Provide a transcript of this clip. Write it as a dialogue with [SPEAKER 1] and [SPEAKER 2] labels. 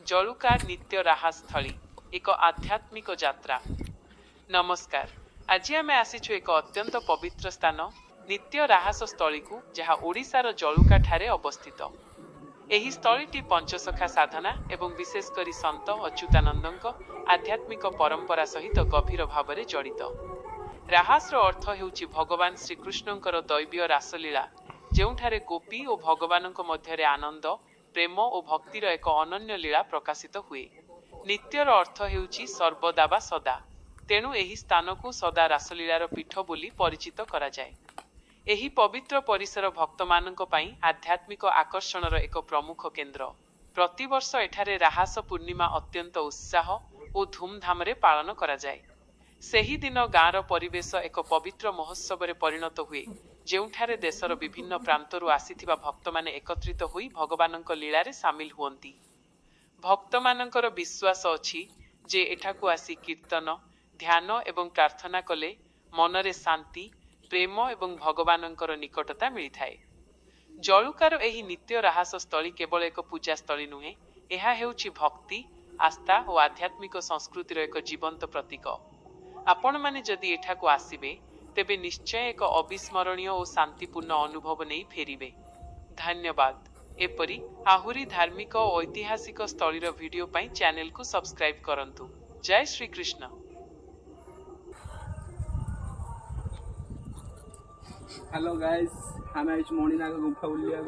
[SPEAKER 1] जलुका नित्य राहास्थली एक आध्यात्मिक यात्रा। नमस्कार। आज आम आसीचु एक अत्यंत पवित्र स्थान नित्य राहास स्थली को जहाँ ओडिशार जलुका ठारे अवस्थित। एही स्थलीटी पंचसखा साधना एवं विशेषकर संत अच्युतानंदଙ୍କ आध्यात्मिक परंपरा सहित गभीर भाव में जड़ित। राहासर अर्थ हेउची भगवान श्रीकृष्णଙ୍କର दैवीय रासलीला, ଯେଉଁଠାରେ गोपी और भगवान मध्य आनंद प्रेम और भक्तिर एक अनन्य लीला प्रकाशित हुए। नित्यर अर्थ हेउची सर्वदा बा सदा, तेणु एही स्थान को सदा रासलीलार पीठ बोली परिचित करा जाए। एही पवित्र परिसर भक्तमानंक पई आध्यात्मिक आकर्षणर एक प्रमुख केन्द्र। प्रतिवर्ष एठारे राहास पूर्णिमा अत्यंत उत्साह और धूमधाम रे पालन करा जाए। सेही दिन गाँर परिवेश एक पवित्र महोत्सव रे परिणत हुए, ଯେଉଁଠାରେ देशर विभिन्न प्रांतरू आसीथिबा भक्तमाने एकत्रित होई भगवानଙ୍କ लीलारे सामिल हुଅନ୍ତି। भक्तमानଙ୍କର विश्वास अछि जे एठाकू आसी कीर्तन, ध्यान एवं प्रार्थना कले मनरे शांति, प्रेम एवं भगवानଙ୍କର निकटता मिलिथाए। जलुकार एही नित्य राहास स्थली केवल एक पूजा स्थली नुहे, एहा हेउछि भक्ति, आस्था और आध्यात्मिक संस्कृतिर एक जीवंत प्रतीक। आपण माने जदि एठाकू आसिबे तेबे निश्चय एक अविस्मरणीय और शांतिपूर्ण अनुभव नहीं फेरिबे। धन्यवाद। एपरी आहुरी धार्मिक और ऐतिहासिक स्थलीर वीडियो पाई चैनल को सब्सक्राइब करंतु। जय श्री कृष्ण।
[SPEAKER 2] हेलो गाइस, हम आज मणिनाग गुंफा बुलिया।